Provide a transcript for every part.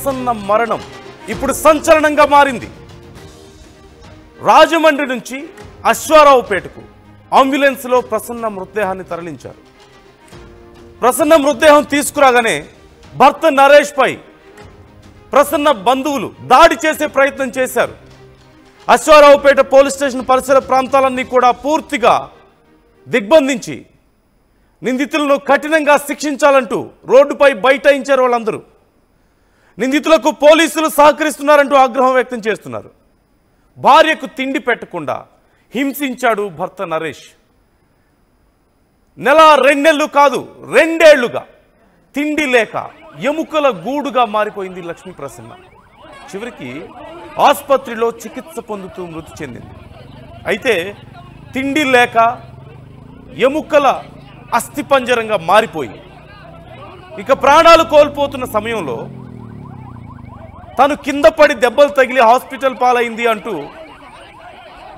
ప్రసన్న మరణం ఇప్పుడు సంచలనంగా మారింది. రాజమండ్రి నుంచి అశ్వారావుపేటకు అంబులెన్స్లో ప్రసన్న మృతదేహాన్ని తరలించారు. ప్రసన్న మృతదేహం తీసుకురాగానే భర్త నరేష్ పై ప్రసన్న బంధువులు దాడి చేసే ప్రయత్నం చేశారు. అశ్వారావుపేట పోలీస్ స్టేషన్ పరిసర ప్రాంతాలన్నీ కూడా పూర్తిగా దిగ్బంధించి నిందితులను కఠినంగా శిక్షించాలంటూ రోడ్డుపై బైఠాయించారు. వాళ్ళందరూ నిందితులకు పోలీసులు సహకరిస్తున్నారంటూ ఆగ్రహం వ్యక్తం చేస్తున్నారు. భార్యకు తిండి పెట్టకుండా హింసించాడు భర్త నరేష్. నెల 2 నెలలు కాదు 2 ఏళ్లుగా తిండి లేక ఎముకల గూడుగా మారిపోయింది లక్ష్మీ ప్రసన్న. చివరికి ఆసుపత్రిలో చికిత్స పొందుతూ మృతి చెందింది. అయితే తిండి లేక ఎముకల అస్థిపంజరంగా మారిపోయి ఇక ప్రాణాలు కోల్పోతున్న సమయంలో తను కింద పడి దెబ్బలు తగిలి హాస్పిటల్ పాలైంది అంటూ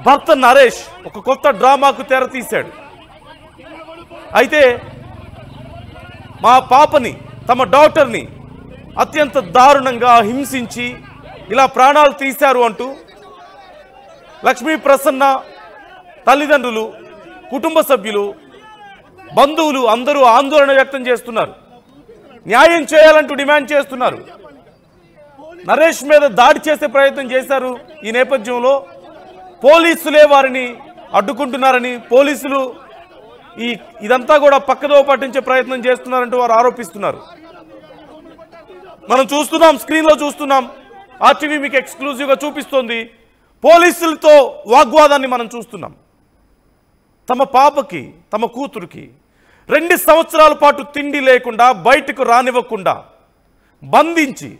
భర్త నరేష్ ఒక కొత్త డ్రామాకు తెరతీశాడు. అయితే మా పాపని తమ డాక్టర్ని అత్యంత దారుణంగా హింసించి ఇలా ప్రాణాలు తీశారు అంటూ లక్ష్మీ ప్రసన్న తల్లిదండ్రులు, కుటుంబ సభ్యులు, బంధువులు అందరూ ఆందోళన వ్యక్తం చేస్తున్నారు. న్యాయం చేయాలంటూ డిమాండ్ చేస్తున్నారు. నరేష్ మీద దాడి చేసే ప్రయత్నం చేశారు. ఈ నేపథ్యంలో పోలీసులే వారిని అడ్డుకుంటున్నారని, పోలీసులు ఇదంతా కూడా పక్కదో పట్టించే ప్రయత్నం చేస్తున్నారంటూ వారు ఆరోపిస్తున్నారు. మనం చూస్తున్నాం, స్క్రీన్లో చూస్తున్నాం, ఆర్టీవీ మీకు ఎక్స్క్లూజివ్గా చూపిస్తోంది. పోలీసులతో వాగ్వాదాన్ని మనం చూస్తున్నాం. తమ పాపకి, తమ కూతురికి 2 సంవత్సరాల పాటు తిండి లేకుండా బయటకు రానివ్వకుండా బంధించి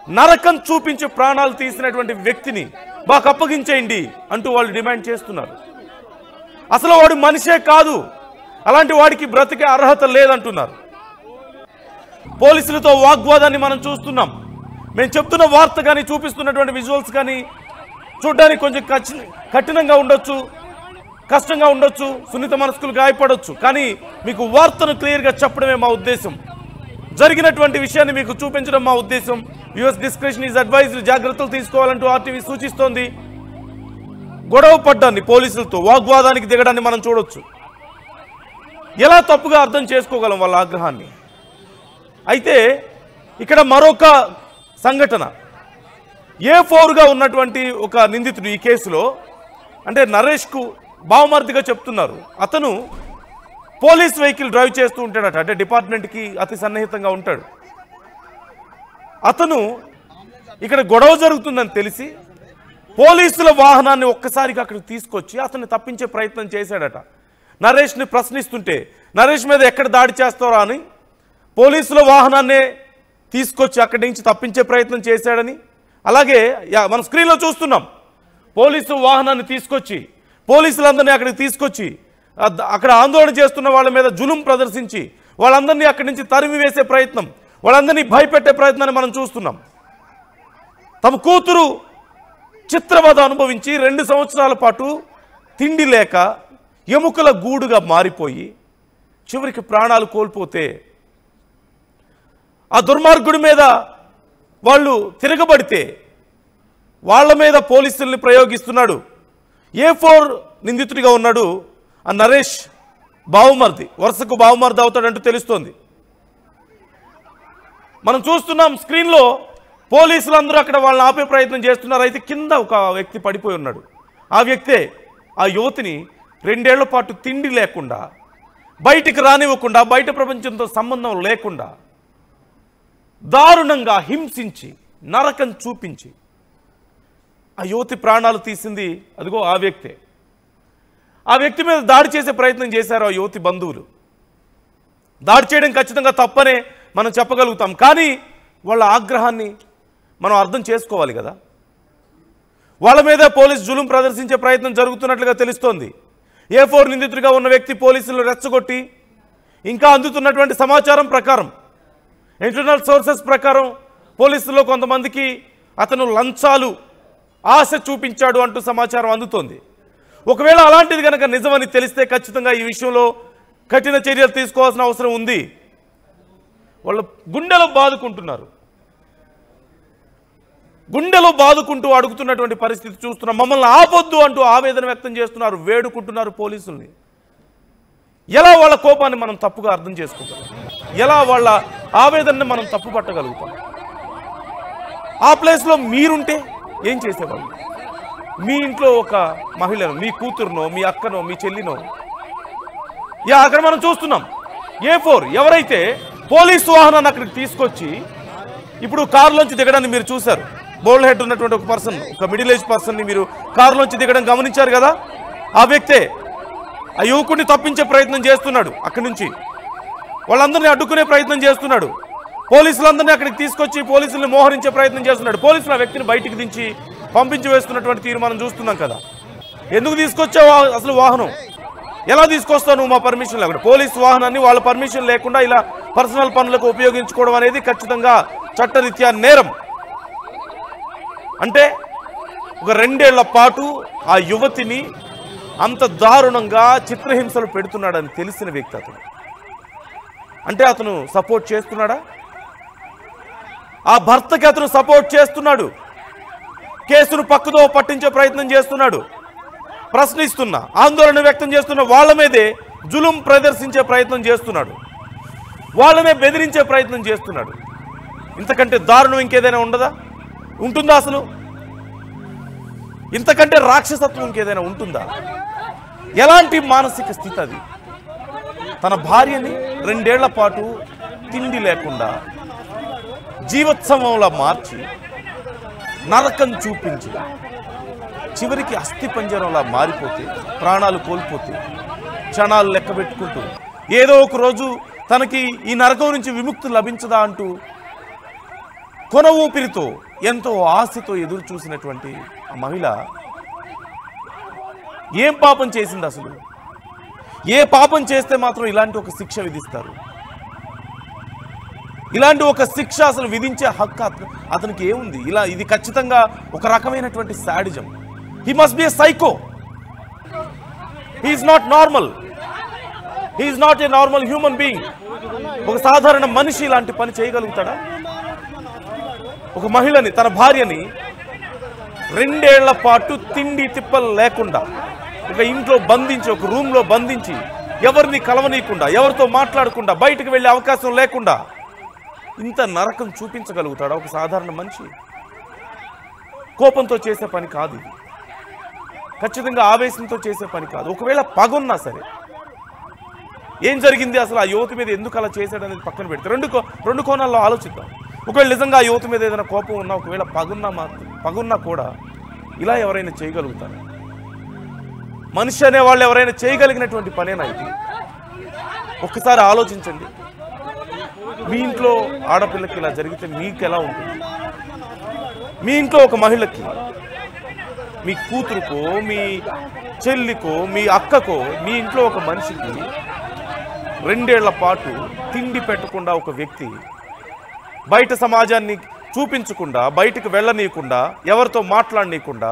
నరకం చూపించి ప్రాణాలు తీసినటువంటి వ్యక్తిని మాకు అప్పగించేయండి అంటూ వాళ్ళు డిమాండ్ చేస్తున్నారు. అసలు వాడు మనిషే కాదు, అలాంటి వాడికి బ్రతికే అర్హత లేదంటున్నారు. పోలీసులతో వాగ్వాదాన్ని మనం చూస్తున్నాం. మేము చెప్తున్న వార్త కానీ, చూపిస్తున్నటువంటి విజువల్స్ కానీ చూడడానికి కొంచెం కఠినంగా ఉండొచ్చు, కష్టంగా ఉండొచ్చు, సున్నిత మనస్కులు గాయపడవచ్చు. కానీ మీకు వార్తను క్లియర్గా చెప్పడమే మా ఉద్దేశం. జరిగినటువంటి విషయాన్ని మీకు చూపించడం మా ఉద్దేశం. యుఎస్ డిస్క్రిప్షన్ ఈజ్ అడ్వైజ్డ్, జాగ్రత్తలు తీసుకోవాలంటూ ఆర్టీవీ సూచిస్తోంది. గొడవ పడ్డాన్ని, పోలీసులతో వాగ్వాదానికి దిగడాన్ని మనం చూడొచ్చు. ఎలా తప్పుగా అర్థం చేసుకోగలం వాళ్ళ ఆగ్రహాన్ని. అయితే ఇక్కడ మరొక సంఘటన, A4గా ఉన్నటువంటి ఒక నిందితుడు ఈ కేసులో, అంటే నరేష్కు బావమర్దిగా చెప్తున్నారు. అతను పోలీస్ వెహికల్ డ్రైవ్ చేస్తూ ఉంటాడట, అంటే డిపార్ట్మెంట్కి అతి సన్నిహితంగా ఉంటాడు. అతను ఇక్కడ గొడవ జరుగుతుందని తెలిసి పోలీసుల వాహనాన్ని ఒక్కసారిగా అక్కడికి తీసుకొచ్చి అతన్ని తప్పించే ప్రయత్నం చేశాడట. నరేష్ని ప్రశ్నిస్తుంటే నరేష్ మీద ఎక్కడ దాడి చేస్తారా అని పోలీసుల వాహనాన్నే తీసుకొచ్చి అక్కడి నుంచి తప్పించే ప్రయత్నం చేశాడని, అలాగే మన స్క్రీన్లో చూస్తున్నాం, పోలీసు వాహనాన్ని తీసుకొచ్చి పోలీసులందరినీ అక్కడికి తీసుకొచ్చి అక్కడ ఆందోళన చేస్తున్న వాళ్ళ మీద జులుం ప్రదర్శించి వాళ్ళందరినీ అక్కడి నుంచి తరిమి వేసే ప్రయత్నం, వాళ్ళందరినీ భయపెట్టే ప్రయత్నాన్ని మనం చూస్తున్నాం. తమ కూతురు చిత్రవద అనుభవించి 2 సంవత్సరాల పాటు తిండి లేక ఎముకల గూడుగా మారిపోయి చివరికి ప్రాణాలు కోల్పోతే ఆ దుర్మార్గుడి మీద వాళ్ళు తిరగబడితే వాళ్ళ మీద పోలీసుల్ని ప్రయోగిస్తున్నాడు. A4 నిందితుడిగా ఉన్నాడు ఆ నరేష్ బావుమర్ది, వరుసకు బావుమర్ది అవుతాడంటూ తెలుస్తోంది. మనం చూస్తున్నాం స్క్రీన్లో, పోలీసులందరూ అక్కడ వాళ్ళని ఆపే ప్రయత్నం చేస్తున్నారు. అయితే కింద ఒక వ్యక్తి పడిపోయి ఉన్నాడు. ఆ వ్యక్తే ఆ యువతిని 2 ఏళ్ల పాటు తిండి లేకుండా, బయటికి రానివ్వకుండా, బయట ప్రపంచంతో సంబంధం లేకుండా దారుణంగా హింసించి నరకం చూపించి ఆ యువతి ప్రాణాలు తీసింది అదిగో ఆ వ్యక్తే. ఆ వ్యక్తి మీద దాడి చేసే ప్రయత్నం చేశారు ఆ యువతి బంధువులు. దాడి చేయడం ఖచ్చితంగా తప్పనే మనం చెప్పగలుగుతాం. కానీ వాళ్ళ ఆగ్రహాన్ని మనం అర్థం చేసుకోవాలి కదా. వాళ్ళ మీద పోలీసు జులుం ప్రదర్శించే ప్రయత్నం జరుగుతున్నట్లుగా తెలుస్తోంది. A4 నిందితుడిగా ఉన్న వ్యక్తి పోలీసులు రెచ్చగొట్టి, ఇంకా అందుతున్నటువంటి సమాచారం ప్రకారం, ఇంటర్నల్ సోర్సెస్ ప్రకారం పోలీసుల్లో కొంతమందికి అతను లంచాలు ఆశ చూపించాడు అంటూ సమాచారం అందుతోంది. ఒకవేళ అలాంటిది కనుక నిజమని తెలిస్తే ఖచ్చితంగా ఈ విషయంలో కఠిన చర్యలు తీసుకోవాల్సిన అవసరం ఉంది. వాళ్ళ గుండెలో బాదుకుంటున్నారు. గుండెలో బాదుకుంటూ అడుగుతున్నటువంటి పరిస్థితి చూస్తున్నాం. మమ్మల్ని ఆపొద్దు అంటూ ఆవేదన వ్యక్తం చేస్తున్నారు, వేడుకుంటున్నారు పోలీసుల్ని. ఎలా వాళ్ళ కోపాన్ని మనం తప్పుగా అర్థం చేసుకుంటాం? ఎలా వాళ్ళ ఆవేదనని మనం తప్పు పట్టగలుగుతాం? ఆ ప్లేస్లో మీరుంటే ఏం చేసేవాళ్ళు? మీ ఇంట్లో ఒక మహిళను, మీ కూతురునో, మీ అక్కనో, మీ చెల్లినో, అక్కడ మనం చూస్తున్నాం A4 ఎవరైతే పోలీసు వాహనాన్ని అక్కడికి తీసుకొచ్చి, ఇప్పుడు కారులోంచి దిగడాన్ని మీరు చూశారు. బోల్డ్ హెడ్ ఉన్నటువంటి ఒక పర్సన్, ఒక మిడిల్ ఏజ్ పర్సన్ని మీరు కారులోంచి దిగడం గమనించారు కదా. ఆ వ్యక్తే ఆ యువకుడిని తప్పించే ప్రయత్నం చేస్తున్నాడు. అక్కడి నుంచి వాళ్ళందరినీ అడ్డుకునే ప్రయత్నం చేస్తున్నాడు. పోలీసులందరినీ అక్కడికి తీసుకొచ్చి పోలీసుల్ని మోహరించే ప్రయత్నం చేస్తున్నాడు. పోలీసులు ఆ వ్యక్తిని బయటికి దించి పంపించి వేస్తున్నటువంటి తీర్మానం చూస్తున్నాం కదా. ఎందుకు తీసుకొచ్చావు అసలు వాహనం? ఎలా తీసుకొస్తావు నువ్వు మా పర్మిషన్ లేకుండా? పోలీసు వాహనాన్ని వాళ్ళ పర్మిషన్ లేకుండా ఇలా పర్సనల్ పనులకు ఉపయోగించుకోవడం అనేది ఖచ్చితంగా చట్టరీత్యా నేరం. అంటే ఒక 2 ఏళ్ల పాటు ఆ యువతిని అంత దారుణంగా చిత్రహింసలు పెడుతున్నాడని తెలిసిన వ్యక్తి అతను. అంటే అతను సపోర్ట్ చేస్తున్నాడా? ఆ భర్తకి అతను సపోర్ట్ చేస్తున్నాడు. కేసును పక్కదో పట్టించే ప్రయత్నం చేస్తున్నాడు. ప్రశ్నిస్తున్న, ఆందోళన వ్యక్తం చేస్తున్న వాళ్ళ మీదే జులుం ప్రదర్శించే ప్రయత్నం చేస్తున్నాడు. వాళ్ళనే బెదిరించే ప్రయత్నం చేస్తున్నాడు. ఇంతకంటే దారుణం ఇంకేదైనా ఉంటుందా అసలు? ఇంతకంటే రాక్షసత్వం ఇంకేదైనా ఉంటుందా? ఎలాంటి మానసిక స్థితి అది? తన భార్యని 2 ఏళ్ల పాటు తిండి లేకుండా జీవోత్సవంలా మార్చి నరకం చూపించి చివరికి అస్థి పంజరంలా మారిపోతే, ప్రాణాలు కోల్పోతే, క్షణాలు లెక్క పెట్టుకుంటూ ఏదో ఒక రోజు తనకి ఈ నరకం నుంచి విముక్తి లభించదా అంటూ కొన ఊపిరితో ఎంతో ఆశతో ఎదురు చూసినటువంటి ఆ మహిళ ఏం పాపం చేసింది అసలు? ఏ పాపం చేస్తే మాత్రం ఇలాంటి ఒక శిక్ష విధిస్తారు? ఇలాంటి ఒక శిక్ష అసలు విధించే హక్కు అతనికి ఏముంది? ఇది ఖచ్చితంగా ఒక రకమైనటువంటి sadism. He must B a psycho. He is not normal. He is not a normal human being. ఒక సాధారణ మనిషి ఇలాంటి పని చేయగలుగుతాడా? ఒక మహిళని, తన భార్యని 2 ఏళ్ల పాటు తిండి తిప్పలు లేకుండా ఒక ఇంట్లో బంధించి, ఒక రూమ్లో బంధించి, ఎవరిని కలవనీయకుండా, ఎవరితో మాట్లాడకుండా, బయటకు వెళ్ళే అవకాశం లేకుండా ఇంత నరకం చూపించగలుగుతాడా ఒక సాధారణ మనిషి? కోపంతో చేసే పని కాదు ఇది. ఖచ్చితంగా ఆవేశంతో చేసే పని కాదు. ఒకవేళ పగున్నా సరే, ఏం జరిగింది అసలు? ఆ యువతి మీద ఎందుకు అలా చేశాడనేది పక్కన పెడితే రెండు కోణాల్లో ఆలోచిద్దాం. ఒకవేళ నిజంగా ఆ యువతి మీద ఏదైనా కోపం ఉన్నా, ఒకవేళ పగున్నా కూడా ఇలా ఎవరైనా చేయగలుగుతారు? మనిషి అనే వాళ్ళు ఎవరైనా చేయగలిగినటువంటి పనేనా ఇది? ఒక్కసారి ఆలోచించండి. మీ ఇంట్లో ఆడపిల్లకి ఇలా జరిగితే మీకు ఎలా ఉంటుంది? మీ ఇంట్లో ఒక మహిళకి, మీ కూతురుకో, మీ చెల్లికో, మీ అక్కకో, మీ ఇంట్లో ఒక మనిషికి 2 ఏళ్ల పాటు తిండి పెట్టకుండా ఒక వ్యక్తి బయట సమాజాన్ని చూపించకుండా, బయటకు వెళ్ళనీయకుండా, ఎవరితో మాట్లాడనీయకుండా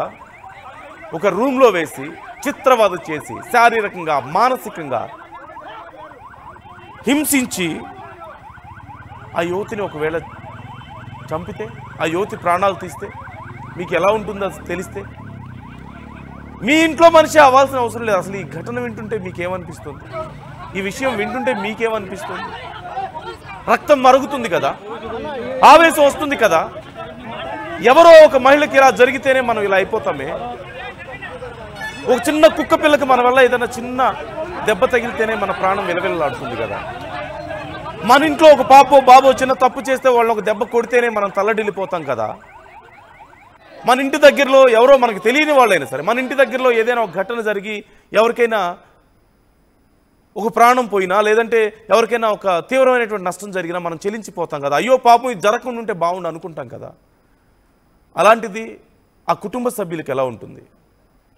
ఒక రూమ్లో వేసి చిత్రవద చేసి శారీరకంగా, మానసికంగా హింసించి ఆ యువతిని ఒకవేళ చంపితే, ఆ యువతి ప్రాణాలు తీస్తే మీకు ఎలా ఉంటుందో తెలిస్తే? మీ ఇంట్లో మనిషి అవ్వాల్సిన అవసరం లేదు. అసలు ఈ ఘటన వింటుంటే మీకేమనిపిస్తుంది? ఈ విషయం వింటుంటే మీకేమనిపిస్తుంది? రక్తం మరుగుతుంది కదా, ఆవేశం వస్తుంది కదా. ఎవరో ఒక మహిళకి ఇలా జరిగితేనే మనం ఇలా అయిపోతామే. ఒక చిన్న కుక్క పిల్లకి మన వల్ల ఏదైనా చిన్న దెబ్బ తగిలితేనే మన ప్రాణం విలవిల్లాడుతుంది కదా. మన ఇంట్లో ఒక పాపో బాబో చిన్న తప్పు చేస్తే వాళ్ళు ఒక దెబ్బ కొడితేనే మనం తల్లడిల్లిపోతాం కదా. మన ఇంటి దగ్గరలో ఎవరో మనకు తెలియని వాళ్ళైనా సరే, మన ఇంటి దగ్గరలో ఏదైనా ఒక ఘటన జరిగి ఎవరికైనా ఒక ప్రాణం పోయినా, లేదంటే ఎవరికైనా ఒక తీవ్రమైనటువంటి నష్టం జరిగినా మనం చెలించిపోతాం కదా. అయ్యో పాపం ఇది జరగకుండా ఉంటే బాగుండు అనుకుంటాం కదా. అలాంటిది ఆ కుటుంబ సభ్యులకి ఎలా ఉంటుంది?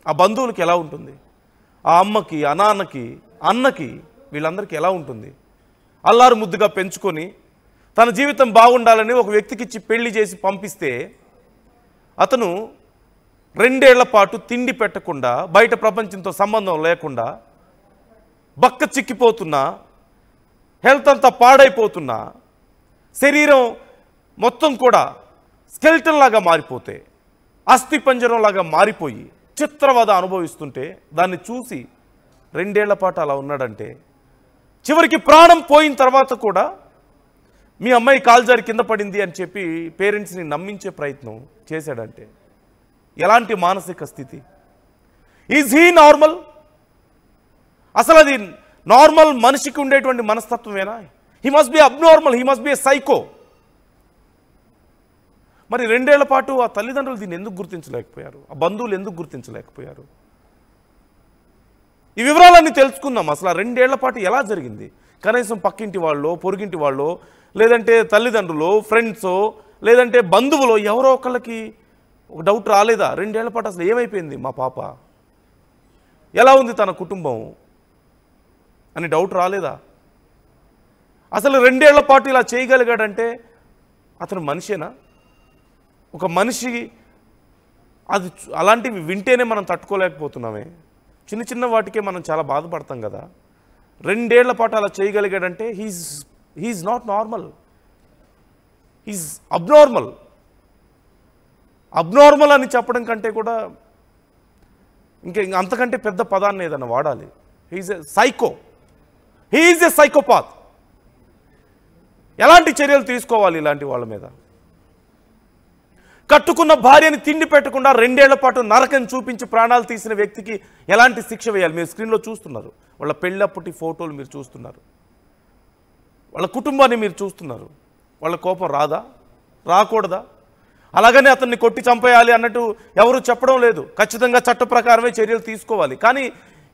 ఆ బంధువులకి ఎలా ఉంటుంది? ఆ అమ్మకి, ఆ నాన్నకి, అన్నకి, వీళ్ళందరికీ ఎలా ఉంటుంది? అల్లారు ముద్దుగా పెంచుకొని తన జీవితం బాగుండాలని ఒక వ్యక్తికిచ్చి పెళ్లి చేసి పంపిస్తే అతను 2 ఏళ్ల పాటు తిండి పెట్టకుండా, బయట ప్రపంచంతో సంబంధం లేకుండా, బక్క చిక్కిపోతున్నా, హెల్త్ అంతా పాడైపోతున్నా, శరీరం మొత్తం కూడా స్కెల్టన్ లాగా మారిపోతే, అస్థిపంజరం లాగా మారిపోయి చిత్రవద అనుభవిస్తుంటే దాన్ని చూసి 2 ఏళ్ల పాటు అలా ఉన్నాడంటే, చివరికి ప్రాణం పోయిన తర్వాత కూడా మీ అమ్మాయి కాల్జారి కింద పడింది అని చెప్పి పేరెంట్స్ని నమ్మించే ప్రయత్నం చేశాడంటే ఎలాంటి మానసిక స్థితి? Is he normal? అసలు అది నార్మల్ మనిషికి ఉండేటువంటి మనస్తత్వమేనా? He must be abnormal, he must be a psycho. మరి 2 ఏళ్ల పాటు ఆ తల్లిదండ్రులు దీన్ని ఎందుకు గుర్తించలేకపోయారు? ఆ బంధువులు ఎందుకు గుర్తించలేకపోయారు? ఈ వివరాలన్నీ తెలుసుకుందాం. అసలు ఆ 2 ఏళ్ల పాటు ఎలా జరిగింది? కనీసం పక్కింటి వాళ్ళు, పొరుగింటి వాళ్ళు, లేదంటే తల్లిదండ్రులు, ఫ్రెండ్స్, లేదంటే బంధువులు ఎవరో ఒకళ్ళకి ఒక డౌట్ రాలేదా? 2 ఏళ్ల పాటు అసలు ఏమైపోయింది మా పాప, ఎలా ఉంది తన కుటుంబం అని డౌట్ రాలేదా? అసలు 2 ఏళ్ల పాటు ఇలా చేయగలిగాడంటే అతను మనిషేనా? ఒక మనిషి అది అలాంటివి వింటేనే మనం తట్టుకోలేకపోతున్నామే. చిన్న చిన్న వాటికే మనం చాలా బాధపడతాం కదా. 2 ఏళ్ల పాటు అలా చేయగలిగాడంటే he's not normal, he's abnormal. Abnormal అని చెప్పడం కంటే కూడా ఇంకా అంతకంటే పెద్ద పదాన్ని ఏదన్నా వాడాలి. హీఈస్ ఎ సైకో, హీఈస్ ఎ సైకోపాత్. ఎలాంటి చర్యలు తీసుకోవాలి ఇలాంటి వాళ్ళ మీద? కట్టుకున్న భార్యని తిండి పెట్టకుండా 2 ఏళ్ల పాటు నరకం చూపించి ప్రాణాలు తీసిన వ్యక్తికి ఎలాంటి శిక్ష వేయాలి? మీరు స్క్రీన్లో చూస్తున్నారు, వాళ్ళ పెళ్ళప్పటి ఫోటోలు మీరు చూస్తున్నారు, వాళ్ళ కుటుంబాన్ని మీరు చూస్తున్నారు. వాళ్ళ కోపం రాదా? రాకూడదా? అలాగనే అతన్ని కొట్టి చంపేయాలి అన్నట్టు ఎవరు చెప్పడం లేదు. ఖచ్చితంగా చట్ట ప్రకారమే చర్యలు తీసుకోవాలి. కానీ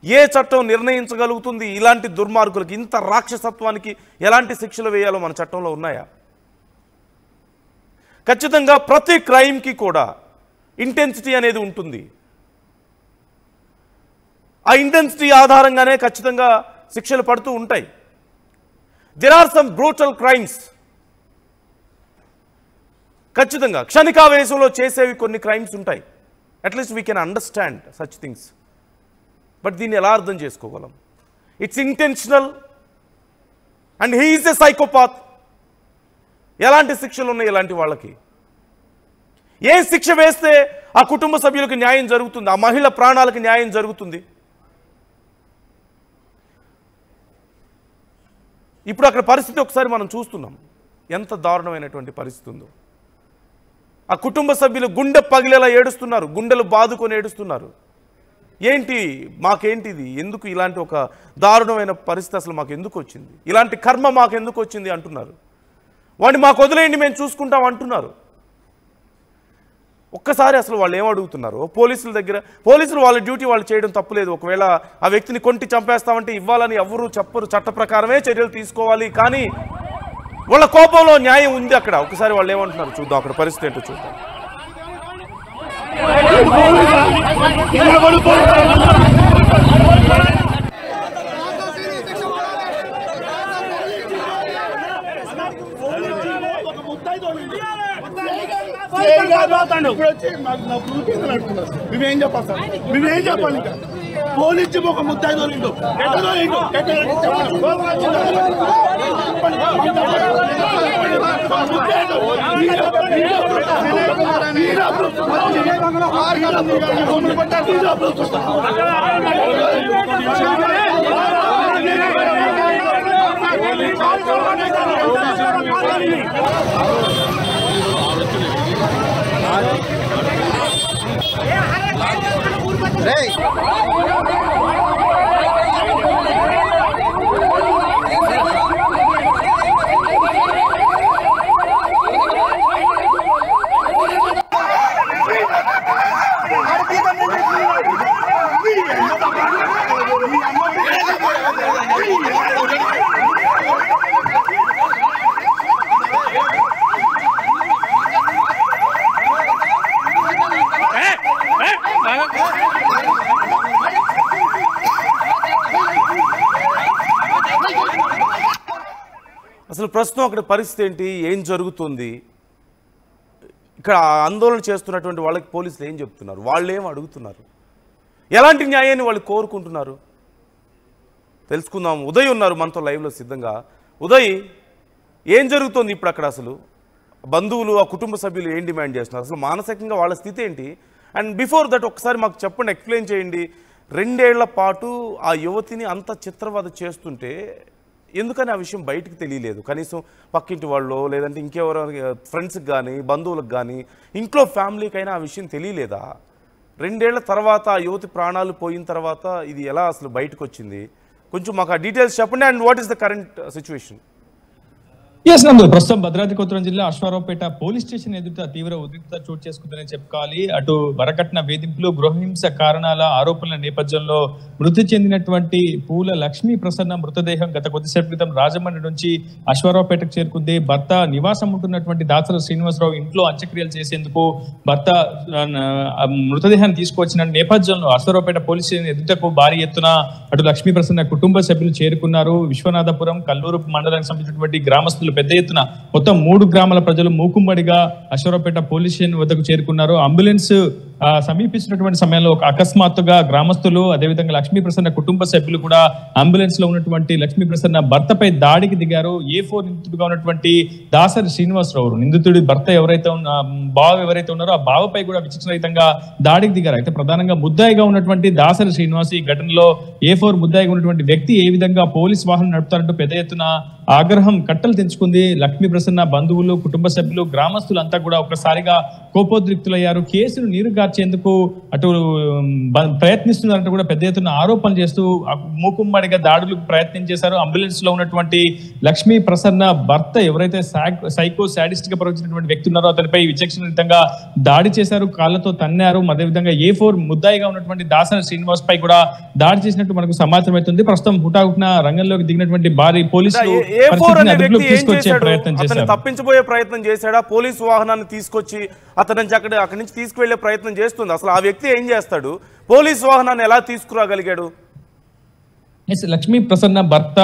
ఏ చట్టం నిర్ణయించగలుగుతుంది ఇలాంటి దుర్మార్గులకి, ఇంత రాక్షసత్వానికి ఎలాంటి శిక్షలు వేయాలో మన చట్టంలో ఉన్నాయా? ఖచ్చితంగా ప్రతి క్రైమ్కి కూడా ఇంటెన్సిటీ అనేది ఉంటుంది. ఆ ఇంటెన్సిటీ ఆధారంగానే ఖచ్చితంగా శిక్షలు పడుతూ ఉంటాయి. There are some brutal crimes. ఖచ్చితంగా క్షణికావేశంలో చేసేవి కొన్ని క్రైమ్స్ ఉంటాయి. At least we can understand such things. But దీన్ని ఎలా అర్థం చేసుకోగలం? It's intentional and he is a psychopath. ఎలాంటి శిక్షలు ఉన్నాయి ఇలాంటి వాళ్ళకి? ఏ శిక్ష వేస్తే ఆ కుటుంబ సభ్యులకు న్యాయం జరుగుతుంది, ఆ మహిళ ప్రాణాలకు న్యాయం జరుగుతుంది? ఇప్పుడు అక్కడ పరిస్థితి ఒకసారి మనం చూస్తున్నాం, ఎంత దారుణమైనటువంటి పరిస్థితి ఉందో. ఆ కుటుంబ సభ్యులు గుండె పగిలేలా ఏడుస్తున్నారు, గుండెలు బాదుకొని ఏడుస్తున్నారు. ఏంటి మాకేంటిది, ఎందుకు ఇలాంటి ఒక దారుణమైన పరిస్థితి అసలు మాకు ఎందుకు వచ్చింది, ఇలాంటి కర్మ మాకు ఎందుకు వచ్చింది అంటున్నారు. వాడిని మాకు వదిలేయండి మేము చూసుకుంటాం అంటున్నారు. ఒక్కసారి అసలు వాళ్ళు ఏమడుగుతున్నారు పోలీసుల దగ్గర? పోలీసులు వాళ్ళ డ్యూటీ వాళ్ళు చేయడం తప్పులేదు. ఒకవేళ ఆ వ్యక్తిని కొంటి చంపేస్తామంటే ఇవ్వాలని ఎవరు చెప్పరు, చట్ట ప్రకారమే చర్యలు తీసుకోవాలి. కానీ వాళ్ళ కోపంలో న్యాయం ఉంది అక్కడ. ఒకసారి వాళ్ళు ఏమంటున్నారు చూద్దాం, అక్కడ పరిస్థితి ఏంటో చూద్దాం. మేమేం చెప్పాలి సార్? మేమేం చెప్పాలి? ఇంకా పోలీసు ఒక ముద్దాయి తోలిండు. అసలు ప్రస్తుతం అక్కడ పరిస్థితి ఏంటి, ఏం జరుగుతుంది? ఇక్కడ ఆందోళన చేస్తున్నటువంటి వాళ్ళకి పోలీసులు ఏం చెప్తున్నారు, వాళ్ళు ఏం అడుగుతున్నారు, ఎలాంటి న్యాయాన్ని వాళ్ళు కోరుకుంటున్నారు తెలుసుకుందాం. ఉదయ్ ఉన్నారు మనతో లైవ్లో సిద్ధంగా. ఉదయ్, ఏం జరుగుతుంది ఇప్పుడు అక్కడ? అసలు బంధువులు ఆ కుటుంబ సభ్యులు ఏం డిమాండ్ చేస్తున్నారు, అసలు మానసికంగా వాళ్ళ స్థితి ఏంటి? అండ్ బిఫోర్ దట్ ఒకసారి మాకు చెప్పండి, ఎక్స్ప్లెయిన్ చేయండి. 2 ఏళ్ల పాటు ఆ యువతిని అంత చిత్రవద చేస్తుంటే ఎందుకని ఆ విషయం బయటకు తెలియలేదు? కనీసం పక్కింటి వాళ్ళు లేదంటే ఇంకెవరో ఫ్రెండ్స్కి కానీ బంధువులకు కానీ ఇంట్లో ఫ్యామిలీకైనా ఆ విషయం తెలియలేదా? 2 ఏళ్ల తర్వాత ఆ యువతి ప్రాణాలు పోయిన తర్వాత ఇది ఎలా అసలు బయటకు వచ్చింది? కొంచెం మాకు ఆ డీటెయిల్స్ చెప్పండి. And what is the current situation? Yes Nandu, ప్రస్తుతం భద్రాద్రి కొత్తగూడెం జిల్లా అశ్వారావుపేట పోలీస్ స్టేషన్ ఎదుట తీవ్ర ఉద్రిక్తత చోటు చేసుకుందని చెప్పుకోవాలి. అటు వరకట్న వేధింపులు, గృహహింస కారణాల ఆరోపణల నేపథ్యంలో మృతి చెందినటువంటి పూల లక్ష్మీ ప్రసన్న మృతదేహం గత కొద్దిసేపు క్రితం రాజమండ్రి నుంచి అశ్వారావుపేటకు చేరుకుంది. భర్త నివాసం ఉంటున్నటువంటి దాసర శ్రీనివాసరావు ఇంట్లో అంత్యక్రియలు చేసేందుకు భర్త మృతదేహాన్ని తీసుకువచ్చిన నేపథ్యంలో అశ్వారావుపేట పోలీస్ స్టేషన్ ఎదుటకు భారీ ఎత్తున అటు లక్ష్మీ ప్రసన్న కుటుంబ సభ్యులు చేరుకున్నారు. విశ్వనాథపురం, కల్లూరు మండలానికి సంబంధించినటువంటి గ్రామస్తులు పెద్ద ఎత్తున మొత్తం 3 గ్రామాల ప్రజలు మూకుమ్మడిగా అశ్వారావుపేట పోలీస్ స్టేషన్ వద్దకు చేరుకున్నారు. అంబులెన్స్ సమీపిస్తున్నటువంటి సమయంలో ఒక అకస్మాత్తుగా గ్రామస్తులు అదేవిధంగా లక్ష్మీ ప్రసన్న కుటుంబ సభ్యులు కూడా అంబులెన్స్ లో ఉన్నటువంటి లక్ష్మీ ప్రసన్న భర్తపై దాడికి దిగారు. A4 నిందితుడిగా ఉన్నటువంటి దాసరి శ్రీనివాసరావు, నిందితుడి భర్త బావ ఎవరైతే ఉన్నారో ఆ బావపై కూడా విచక్షణరహితంగా దాడికి దిగారు. అయితే ప్రధానంగా ముద్దాయిగా ఉన్నటువంటి దాసరి శ్రీనివాస్, ఈ ఘటనలో A4 ముద్దాయిగా ఉన్నటువంటి వ్యక్తి ఏ విధంగా పోలీస్ వాహనం నడుపుతారంటూ పెద్ద ఎత్తున ఆగ్రహం కట్టలు తెంచుకుంది. లక్ష్మీ ప్రసన్న బంధువులు, కుటుంబ సభ్యులు, గ్రామస్తులంతా కూడా ఒక్కసారిగా కోపోద్రిక్తులయ్యారు. కేసును నీరుగార్చేందుకు అటు ప్రయత్నిస్తున్నారంటూ కూడా పెద్ద ఎత్తున ఆరోపణలు చేస్తూ మూకుమ్మడిగా దాడులకు ప్రయత్నం చేశారు. అంబులెన్స్ లో ఉన్నటువంటి లక్ష్మీ ప్రసన్న భర్త ఎవరైతే సైకో సాడిస్ట్ గా ప్రవర్తించినటువంటి వ్యక్తి ఉన్నారో అతనిపై విచక్షణరహితంగా దాడి చేశారు, కాళ్లతో తన్నారు. అదేవిధంగా A4 ముద్దాయిగా ఉన్నటువంటి దాసన శ్రీనివాస్ పై కూడా దాడి చేసినట్టు మనకు సమాచారం అవుతుంది. ప్రస్తుతం హుటాహుటిన రంగంలోకి దిగినటువంటి భారీ పోలీసులు తప్పించబోయే ప్రయత్నం చేశాడా? పోలీసు వాహనాన్ని తీసుకొచ్చి అక్కడి నుంచి తీసుకువెళ్లే ప్రయత్నం చేస్తుంది. అసలు ఆ వ్యక్తి ఏం చేస్తాడు? పోలీసు వాహనాన్ని ఎలా తీసుకురాగలిగాడు? లక్ష్మీ ప్రసన్న భర్త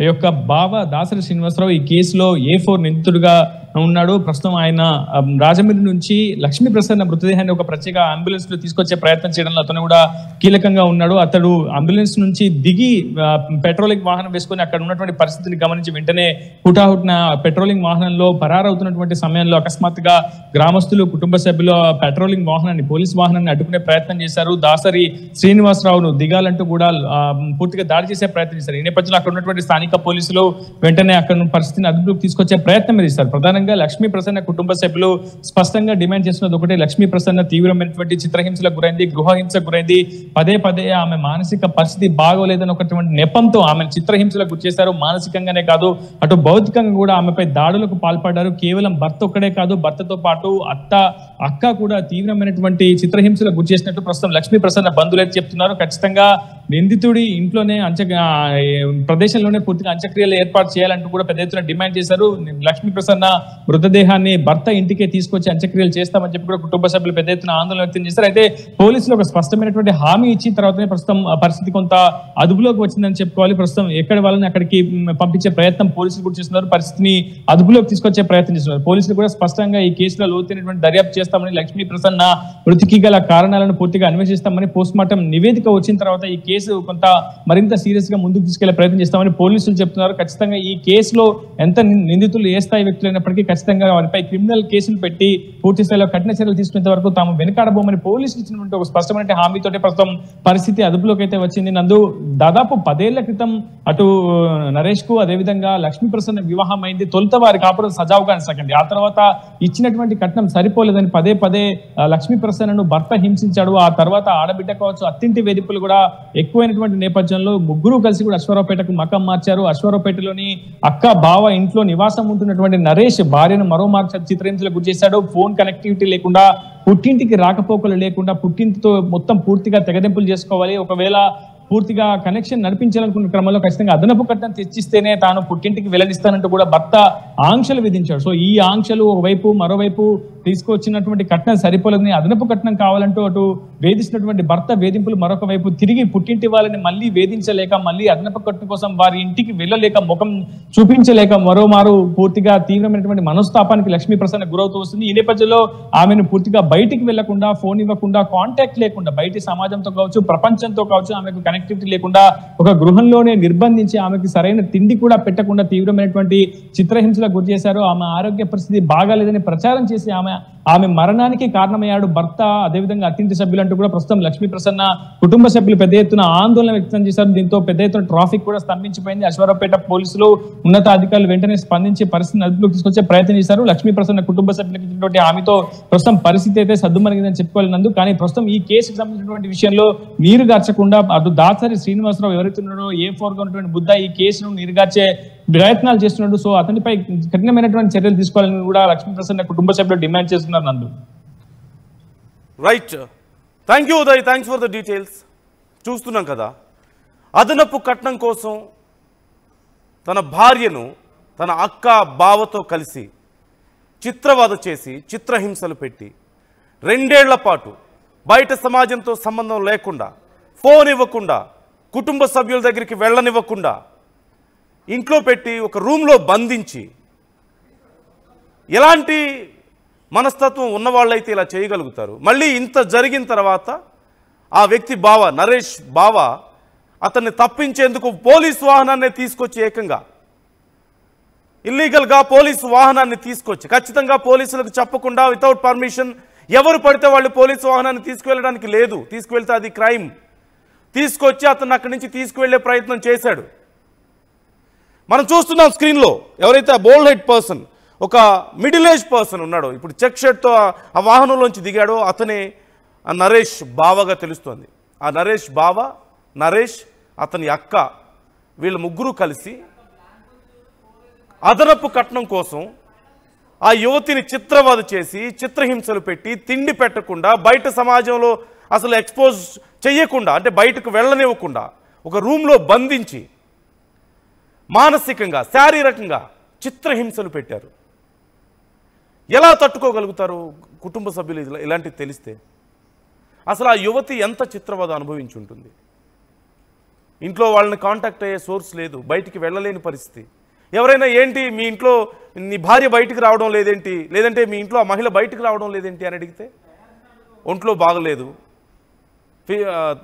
యొక్క బావ దాసరి శ్రీనివాసరావు ఈ కేసులో A4 నిందితుడిగా ఉన్నాడు. ప్రస్తుతం ఆయన రాజమండ్రి నుంచి లక్ష్మీ ప్రసన్న మృతదేహాన్ని ఒక ప్రత్యేక అంబులెన్స్ లో తీసుకొచ్చే ప్రయత్నం చేయడంలో అతను కూడా కీలకంగా ఉన్నాడు. అతడు అంబులెన్స్ నుంచి దిగి పెట్రోలింగ్ వాహనం వేసుకొని అక్కడ ఉన్నటువంటి పరిస్థితిని గమనించి వెంటనే హుటాహుటిన పెట్రోలింగ్ వాహనంలో పరారవుతున్నటువంటి సమయంలో అకస్మాత్తుగా గ్రామస్తులు, కుటుంబ సభ్యులు పెట్రోలింగ్ వాహనాన్ని, పోలీస్ వాహనాన్ని అడ్డుకునే ప్రయత్నం చేశారు. దాసరి శ్రీనివాసరావును దిగాలంటూ కూడా పూర్తిగా దాడి చేసే ప్రయత్నం చేశారు. ఈ నేపథ్యంలో అక్కడ ఉన్నటువంటి స్థానిక పోలీసులు వెంటనే అక్కడ పరిస్థితిని అదుపులోకి తీసుకొచ్చే ప్రయత్నం చేశారు. ప్రధానంగా లక్ష్మీ ప్రసన్న కుటుంబ సభ్యులు స్పష్టంగా డిమాండ్ చేస్తున్నది ఒకటే, లక్ష్మీ ప్రసన్న తీవ్రమైనటువంటి చిత్రహింసలకు గురైంది, గృహహింసకు గురైంది. పదే పదే ఆమె మానసిక పరిస్థితి బాగోలేదని ఒకటువంటి నెపంతో ఆమెను చిత్రహింసలకు గురి చేశారు. మానసికంగానే కాదు, అటు భౌతికంగా కూడా ఆమెపై దాడులకు పాల్పడ్డారు. కేవలం భర్త ఒక్కడే కాదు, భర్తతో పాటు అక్క కూడా తీవ్రమైనటువంటి చిత్రహింసలకు గురి చేసినట్టు ప్రస్తుతం లక్ష్మీ ప్రసన్న బంధువులు చెప్తున్నారు. ఖచ్చితంగా నిందితుడి ఇంట్లోనే ప్రదేశంలోనే పూర్తిగా అంత్యక్రియలు ఏర్పాటు చేయాలంటూ కూడా పెద్ద ఎత్తున డిమాండ్ చేశారు. లక్ష్మీ ప్రసన్న మృతదేహాన్ని భర్త ఇంటికే తీసుకొచ్చి అంత్యక్రియలు చేస్తామని చెప్పి కూడా కుటుంబ సభ్యులు పెద్ద ఎత్తున ఆందోళన వ్యక్తం చేశారు. అయితే పోలీసులు ఒక స్పష్టమైనటువంటి హామీ ఇచ్చిన తర్వాతనే ప్రస్తుతం పరిస్థితి కొంత అదుపులోకి వచ్చిందని చెప్పుకోవాలి. ప్రస్తుతం ఎక్కడి వాళ్ళని అక్కడికి పంపించే ప్రయత్నం పోలీసులు కూడా చేస్తున్నారు. పరిస్థితిని అదుపులోకి తీసుకొచ్చే ప్రయత్నం చేస్తున్నారు. పోలీసులు కూడా స్పష్టంగా ఈ కేసులో లోతైనటువంటి దర్యాప్తు చేస్తామని, లక్ష్మీ ప్రసన్న మృతికి గల కారణాలను పూర్తిగా అన్వేషిస్తామని, పోస్ట్ మార్టం నివేదిక వచ్చిన తర్వాత ఈ కేసు కొంత మరింత సీరియస్ గా ముందుకు తీసుకెళ్లే ప్రయత్నం చేస్తామని పోలీసులు చెప్తున్నారు. ఖచ్చితంగా ఈ కేసులో ఎంత నిందితులు ఏ స్థాయి వ్యక్తులైనప్పటికీ ఖచ్చితంగా వారిపై క్రిమినల్ కేసులు పెట్టి పూర్తి స్థాయిలో కఠిన చర్యలు తీసుకునేంత వరకు తాము వెనుకాడబోమని పోలీసులు ఇచ్చినటువంటి ఒక స్పష్టమైన హామీతోటి ప్రస్తుతం పరిస్థితి అదుపులోకి అయితే వచ్చింది. నందు, దాదాపు 10 ఏళ్ల క్రితం అటు నరేష్ కు అదేవిధంగా లక్ష్మీ ప్రసన్న వివాహం అయింది. తొలుత వారి కాపురం సజావుగా సాగింది. ఆ తర్వాత ఇచ్చినటువంటి కట్నం సరిపోలేదని పదే పదే లక్ష్మీ ప్రసన్నను భర్త హింసించాడు. ఆ తర్వాత ఆడబిడ్డ కావచ్చు, అత్తింటి వేధింపులు కూడా ఎక్కువైనటువంటి నేపథ్యంలో ముగ్గురు కలిసి కూడా అశ్వారావుపేటకు మకం మార్చారు. అశ్వారావుపేటలోని అక్క బావ ఇంట్లో నివాసం ఉంటున్నటువంటి నరేష్ భార్యను మరో మార్చి చిత్రహింసలకు గురి చేశాడు. ఫోన్ కనెక్టివిటీ లేకుండా, పుట్టింటికి రాకపోకలు లేకుండా, పుట్టింటితో మొత్తం పూర్తిగా తెగదెంపులు చేసుకోవాలి. ఒకవేళ పూర్తిగా కనెక్షన్ నడిపించాలనుకున్న క్రమంలో ఖచ్చితంగా అదనపు కట్నం తెచ్చిస్తేనే తాను పుట్టింటికి వెల్లడిస్తానంటూ కూడా భర్త ఆంక్షలు విధించాడు. సో ఈ ఆంక్షలు ఒకవైపు, మరోవైపు తీసుకొచ్చినటువంటి కట్నం సరిపోలేదని అదనపు కట్నం కావాలంటూ అటు వేధిస్తున్నటువంటి భర్త వేధింపులు మరొక వైపు తిరిగి పుట్టింటి వాళ్ళని మళ్ళీ వేధించలేక మళ్ళీ అదనపు కట్నం కోసం వారి ఇంటికి వెళ్ళలేక ముఖం చూపించలేక మరోమారు పూర్తిగా తీవ్రమైనటువంటి మనోస్తాపానికి లక్ష్మీ ప్రసన్న గురవుతూ వస్తుంది. ఈ నేపథ్యంలో ఆమెను పూర్తిగా బయటికి వెళ్లకుండా, ఫోన్ ఇవ్వకుండా, కాంటాక్ట్ లేకుండా, బయటి సమాజంతో కావచ్చు, ప్రపంచంతో కావచ్చు ఆమెకు కనెక్టివిటీ లేకుండా ఒక గృహంలోనే నిర్బంధించి ఆమెకు సరైన తిండి కూడా పెట్టకుండా తీవ్రమైనటువంటి చిత్రహింసలకు గురి చేశారు. ఆమె ఆరోగ్య పరిస్థితి బాగాలేదని ప్రచారం చేసి ఆమె మరణానికి కారణమయ్యాడు భర్త, అదేవిధంగా అత్తింటి సభ్యులు అంటూ కూడా ప్రస్తుతం లక్ష్మీ ప్రసన్న కుటుంబ సభ్యులు పెద్ద ఎత్తున ఆందోళన వ్యక్తం చేశారు. దీంతో పెద్ద ఎత్తున ట్రాఫిక్ కూడా స్తంభించిపోయింది. అశ్వారావుపేట పోలీసులు ఉన్నతాధికారులు వెంటనే స్పందించి పరిస్థితిని అదుపులోకి తీసుకొచ్చే ప్రయత్నం చేశారు. లక్ష్మీ ప్రసన్న కుటుంబ సభ్యులకు ఇచ్చినటువంటి హామీతో ప్రస్తుతం పరిస్థితి అయితే సద్దుమణిగిందని చెప్పుకోలేనందు. కానీ ప్రస్తుతం ఈ కేసుకు సంబంధించినటువంటి విషయంలో నీరు గార్చకుండా అటు దాసరి శ్రీనివాసరావు ఎవరైతే ఉన్నారో A4 గా ఉన్నటువంటి బుద్ధ ఈ కేసును నీరుగార్చే ప్రయత్నాలు చేస్తున్నాడు. సో అతనిపై కఠినమైనటువంటి చర్యలు తీసుకోవాలని కూడా లక్ష్మీ ప్రసన్న కుటుంబ సభ్యులు డిమాండ్ చేస్తున్నారు. నందు right, thank you Uday, thanks for the details. చూస్తున్నాం కదా, అదనపు కట్నం కోసం తన భార్యను తన అక్క బావతో కలిసి చిత్రవద చేసి చిత్రహింసలు పెట్టి 2 ఏళ్ల పాటు బయట సమాజంతో సంబంధం లేకుండా, ఫోన్ ఇవ్వకుండా, కుటుంబ సభ్యుల దగ్గరికి వెళ్ళనివ్వకుండా ఇంట్లో పెట్టి ఒక రూమ్లో బంధించి, ఎలాంటి మనస్తత్వం ఉన్నవాళ్ళైతే ఇలా చేయగలుగుతారు? మళ్ళీ ఇంత జరిగిన తర్వాత ఆ వ్యక్తి బావ, నరేష్ బావ, అతన్ని తప్పించేందుకు పోలీసు వాహనాన్ని తీసుకొచ్చి ఏకంగా ఇల్లీగల్గా పోలీసు వాహనాన్ని తీసుకొచ్చి, ఖచ్చితంగా పోలీసులకు చెప్పకుండా వితౌట్ పర్మిషన్ ఎవరు పడితే వాళ్ళు పోలీసు వాహనాన్ని తీసుకువెళ్ళడానికి లేదు, తీసుకువెళ్తే అది క్రైమ్, తీసుకొచ్చి అతన్ని అక్కడి నుంచి తీసుకువెళ్లే ప్రయత్నం చేశాడు. మనం చూస్తున్నాం స్క్రీన్లో, ఎవరైతే ఆ బోల్డ్ హెడ్ పర్సన్, ఒక మిడిల్ ఏజ్ పర్సన్ ఉన్నాడో, ఇప్పుడు చెక్ షర్ట్తో ఆ వాహనంలోంచి దిగాడో అతనే ఆ నరేష్ బావగా తెలుస్తోంది. ఆ నరేష్ బావ, నరేష్, అతని అక్క, వీళ్ళ ముగ్గురు కలిసి అదనపు కట్నం కోసం ఆ యువతిని చిత్రవద చేసి చిత్రహింసలు పెట్టి తిండి పెట్టకుండా, బయట సమాజంలో అసలు ఎక్స్పోజ్ చెయ్యకుండా, అంటే బయటకు వెళ్ళనివ్వకుండా ఒక రూమ్లో బంధించి మానసికంగా, శారీరకంగా చిత్రహింసలు పెట్టారు. ఎలా తట్టుకోగలుగుతారు కుటుంబ సభ్యులు ఇలాంటివి తెలిస్తే? అసలు ఆ యువతి ఎంత చిత్రవద అనుభవించి ఉంటుంది? ఇంట్లో వాళ్ళని కాంటాక్ట్ అయ్యే సోర్స్ లేదు, బయటికి వెళ్ళలేని పరిస్థితి. ఎవరైనా ఏంటి మీ ఇంట్లో నీ భార్య బయటికి రావడం లేదేంటి, లేదంటే మీ ఇంట్లో ఆ మహిళ బయటికి రావడం లేదేంటి అని అడిగితే ఒంట్లో బాగలేదు,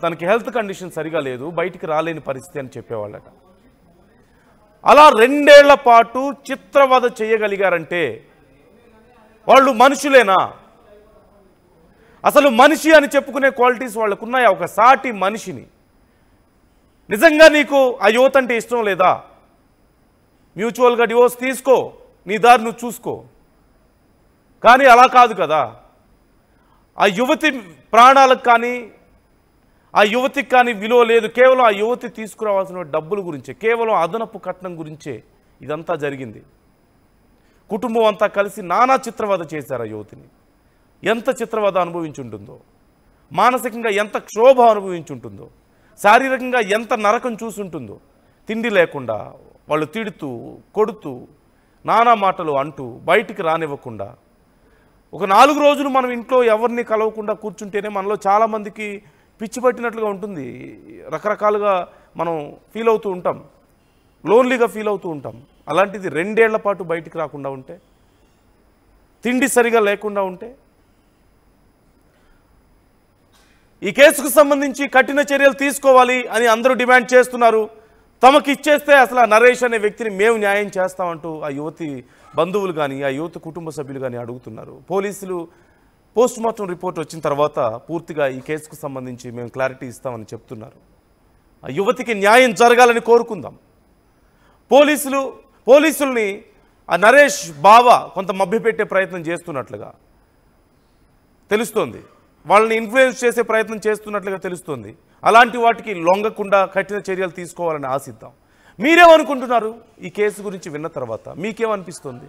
తనకి హెల్త్ కండిషన్ సరిగా లేదు, బయటికి రాలేని పరిస్థితి అని చెప్పేవాళ్ళట. అలా 2 ఏళ్ల పాటు చిత్రవద చేయగలిగారంటే వాళ్ళు మనుషులేనా? అసలు మనిషి అని చెప్పుకునే క్వాలిటీస్ వాళ్ళకు ఉన్నాయా? ఒక సాటి మనిషిని నిజంగా నీకు ఆ యువత అంటే ఇష్టం లేదా? మ్యూచువల్గా డివోర్స్ తీసుకో, నీ దారి నువ్వు చూసుకో. కానీ అలా కాదు కదా. ఆ యువతి ప్రాణాలకు కానీ, ఆ యువతికి కానీ విలువ లేదు. కేవలం ఆ యువతి తీసుకురావాల్సిన డబ్బుల గురించే, కేవలం అదనపు కట్నం గురించే ఇదంతా జరిగింది. కుటుంబం అంతా కలిసి నానా చిత్రవద చేశారు ఆ యువతిని. ఎంత చిత్రవద అనుభవించుంటుందో, మానసికంగా ఎంత క్షోభ అనుభవించుంటుందో, శారీరకంగా ఎంత నరకం చూసుంటుందో. తిండి లేకుండా, వాళ్ళు తిడుతూ కొడుతూ నానా మాటలు అంటూ బయటికి రానివ్వకుండా, ఒక 4 రోజులు మనం ఇంట్లో ఎవరిని కలవకుండా కూర్చుంటేనే మనలో చాలామందికి పిచ్చి పట్టినట్లుగా ఉంటుంది. రకరకాలుగా మనం ఫీల్ అవుతూ ఉంటాం, లోన్లీగా ఫీల్ అవుతూ ఉంటాం. అలాంటిది 2 ఏళ్ల పాటు బయటికి రాకుండా ఉంటే, తిండి సరిగా లేకుండా ఉంటే, ఈ కేసుకు సంబంధించి కఠిన చర్యలు తీసుకోవాలి అని అందరూ డిమాండ్ చేస్తున్నారు. తమకి ఇచ్చేస్తే అసలు ఆ నరేష్ అనే వ్యక్తిని మేము న్యాయం చేస్తామంటూ ఆ యువతి బంధువులు కానీ, ఆ యువతి కుటుంబ సభ్యులు కానీ అడుగుతున్నారు. పోలీసులు పోస్ట్మార్టం రిపోర్ట్ వచ్చిన తర్వాత పూర్తిగా ఈ కేసుకు సంబంధించి మేము క్లారిటీ ఇస్తామని చెప్తున్నారు. ఆ యువతికి న్యాయం జరగాలని కోరుకుందాం. పోలీసుల్ని ఆ నరేష్ బావ కొంత మభ్యపెట్టే ప్రయత్నం చేస్తున్నట్లుగా తెలుస్తోంది, వాళ్ళని ఇన్ఫ్లుయెన్స్ చేసే ప్రయత్నం చేస్తున్నట్లుగా తెలుస్తోంది. అలాంటి వాటికి లొంగకుండా కఠిన చర్యలు తీసుకోవాలని ఆశిద్దాం. మీరేమనుకుంటున్నారు ఈ కేసు గురించి విన్న తర్వాత? మీకేమనిపిస్తుంది?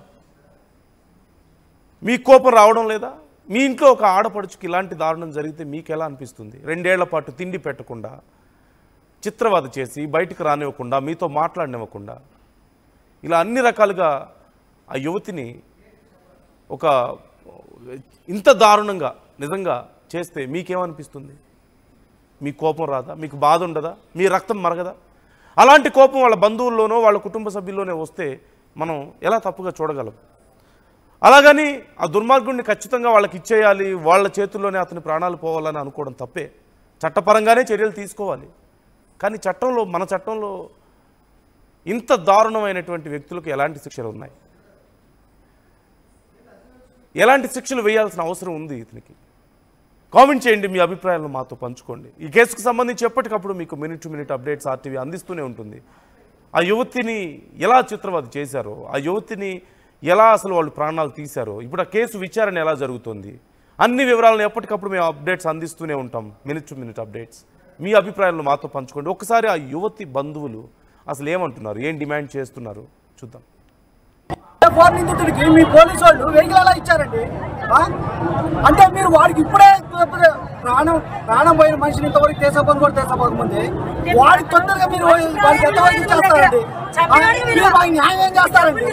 మీ కోపం రావడం లేదా? మీ ఇంట్లో ఒక ఆడపడుచుకి ఇలాంటి దారుణం జరిగితే మీకు ఎలా అనిపిస్తుంది? 2 ఏళ్ల పాటు తిండి పెట్టకుండా, చిత్రవద చేసి, బయటకు రానివ్వకుండా, మీతో మాట్లాడనివ్వకుండా, ఇలా అన్ని రకాలుగా ఆ యువతిని ఒక ఇంత దారుణంగా నిజంగా చేస్తే మీకేమనిపిస్తుంది? మీ కోపం రాదా? మీకు బాధ ఉండదా? మీ రక్తం మరగదా? అలాంటి కోపం వాళ్ళ బంధువుల్లోనో వాళ్ళ కుటుంబ సభ్యుల్లోనే వస్తే మనం ఎలా తప్పుగా చూడగలం? అలాగని ఆ దుర్మార్గుడిని ఖచ్చితంగా వాళ్ళకి ఇచ్చేయాలి, వాళ్ళ చేతుల్లోనే అతని ప్రాణాలు పోవాలని అనుకోవడం తప్పే. చట్టపరంగానే చర్యలు తీసుకోవాలి. కానీ మన చట్టంలో ఇంత దారుణమైనటువంటి వ్యక్తులకు ఎలాంటి శిక్షలు ఉన్నాయి? ఎలాంటి శిక్షలు వేయాల్సిన అవసరం ఉంది ఇతనికి? కామెంట్ చేయండి, మీ అభిప్రాయాలను మాతో పంచుకోండి. ఈ కేసుకు సంబంధించి ఎప్పటికప్పుడు మీకు minute to minute updates RTV అందిస్తూనే ఉంటుంది. ఆ యువతిని ఎలా చిత్రవద చేశారో, ఆ యువతిని ఎలా అసలు వాళ్ళు ప్రాణాలు తీశారో, ఇప్పుడు ఆ కేసు విచారణ ఎలా జరుగుతుంది, అన్ని వివరాలను ఎప్పటికప్పుడు మేము అప్డేట్స్ అందిస్తూనే ఉంటాం. Minute to minute updates. మీ అభిప్రాయాలను మాతో పంచుకోండి. ఒకసారి ఆ యువతి బంధువులు అసలు ఏమంటున్నారు, ఏం డిమాండ్ చేస్తున్నారు చూద్దాం. మీ పోలీసు వాళ్ళు వెహికల్ ఎలా ఇచ్చారండి? అంటే మీరు వాడికి ఇప్పుడే ప్రాణం పోయిన మనిషిని ఇంతవరకు దేశపోకముందే వాడికి తొందరగా మీరు వాడికి ఎంతవరకు ఇచ్చేస్తారండి? మీరు వాడికి న్యాయం ఏం చేస్తారండి?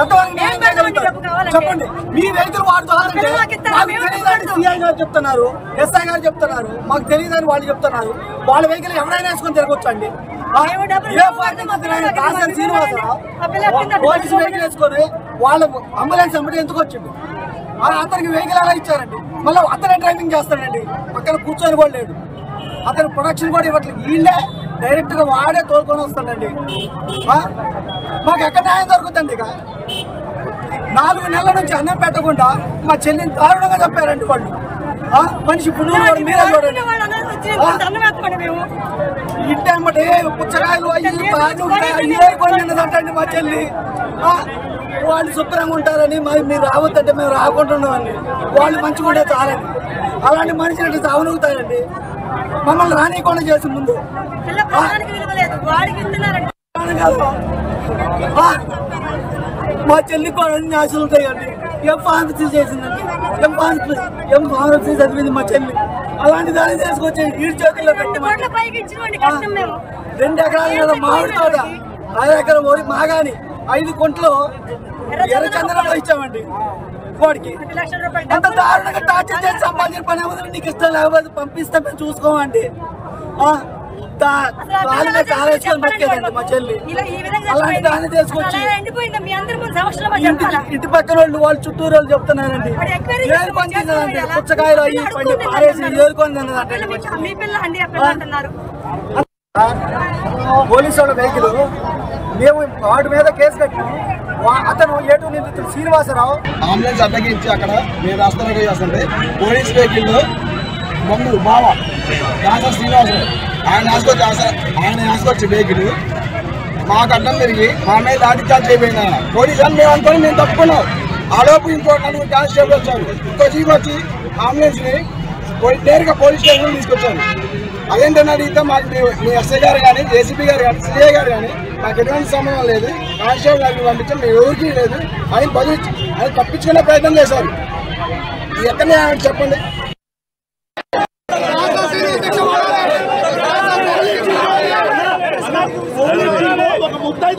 ఎంతవరకు న్యాయం చేయగలుగుతారు చెప్పండి. మీ వెహికల్ వాడు కాదంటే మాకు తెలియదని సిఐ గారు చెప్తున్నారు, SI గారు చెప్తున్నారు, మాకు తెలియదని వాళ్ళు చెప్తున్నారు. వాళ్ళ వెహికల్ ఎవరైనా వేసుకొని తిరగొచ్చు అండి. శ్రీనివాసరావు పోలీసు వెహికల్ వేసుకొని వాళ్ళ అంబులెన్స్ వెంబడి ఎందుకు వచ్చింది? అతనికి వెహికల్ ఎలా ఇచ్చారండి? మళ్ళీ అతనే డ్రైవింగ్ చేస్తాడండి, పక్కన కూర్చొని కూడా లేడు. అతను ప్రొడక్షన్ కూడా ఇవ్వట్లేదు. వీళ్ళే డైరెక్ట్ గా వాడే తోలుకొని వస్తాడండి. మాకు ఎక్కడ న్యాయం దొరుకుతుంది? ఇక 4 నెలల నుంచి అన్నం పెట్టకుండా మా చెల్లిని దారుణంగా చెప్పారండి వాళ్ళు. మనిషి పుణ్యం మీరే చూడండి. ఇంటేమంటే పుచ్చకాయలు ఏరుకుంటుందంటండి మా చెల్లి. వాళ్ళు శుభ్రంగా ఉంటారని మీరు రావద్దంటే మేము రాకుంటున్నామండి. వాళ్ళు మంచిగా ఉంటే చాలండి. అలాంటి మనిషిని సావనుగుతారండి. మమ్మల్ని రానియకుండా చేసి ముందు మా చెల్లి కూడా అన్ని ఆశలు ఉంటాయండి. FRC చేసిందండి, FRC చదివింది మా చెల్లి. అలాంటి దాన్ని తీసుకొచ్చి వీడి చేతుల్లో పెట్టి 2 ఎకరాల మీద మామిడి తోట, 5 ఎకరం వరి మాగాని, 5 కుంటలు ఎర్రచందనంలో ఇచ్చామండి. వాడికి అంత దారుణంగా టార్చర్ చేసి సంపాదించిన పని ఏమో నీకు ఇష్టం లేకపోతే పంపిస్తే మేము చూసుకోమండి. కాలేసుకొని బతికేదండి మా చెల్లి. అలాంటి దాన్ని తీసుకొచ్చి ఇంటి పక్కన వాళ్ళు చుట్టూరు వాళ్ళు చెప్తున్నారండి ఏరుకొని తిన్నదండి. పుచ్చకాయలు అయ్యి పండి పారేసి ఏరుకొని తిన్నదండి. పోలీసు వాళ్ళ వెహికల్ మేము వాడి మీద కేసు కట్టాం. అతను ఏటూ నిందితుడు శ్రీనివాసరావు అంబులెన్స్ అడ్డగించి అక్కడ మేము రాష్ట్రంలో చేస్తుంటే పోలీస్ వెహికల్ మమ్మల్ని బావ దాసర్ శ్రీనివాసరావు ఆయన వేసుకొచ్చి వెహికల్ మాకు అడ్డం తిరిగి మా మీద లాఠీచార్జ్ చేయబోయినా పోలీసు అని మేము అనుకొని మేము తప్పుకున్నాం. ఆలోపు ఇంకో 4 కానిస్టేబుల్ వచ్చారు. ఇంకో జీప్ వచ్చి అంబులెన్స్ని నేరుగా పోలీస్ స్టేషన్ తీసుకొచ్చారు. అదేంటని అడిగితే మాకు మీ SI గారు కానీ, ACP గారు కానీ, CI గారు కానీ మాకు ఎటువంటి సంబంధం లేదు, కానిస్టేబుల్ గారిని పంపించాం, మేము ఎవరికి లేదు ఆయన బదులు ఆయన తప్పించుకునే ప్రయత్నం చేశారు. ఎక్కడనే చెప్పండి. ఒక ముద్దాయి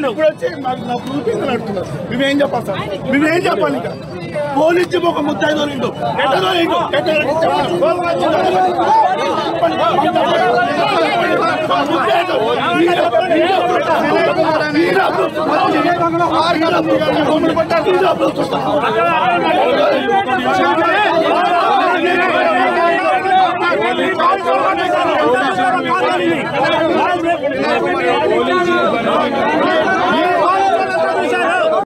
ఇప్పుడు వచ్చి నాకు చూపిందని అడుగుతున్నారు. మేమేం చెప్పాలి సార్? మేమేం చెప్పాలి? ఇంకా పోలీసు ఒక ముద్దాయి దొరిండు ఎట్లా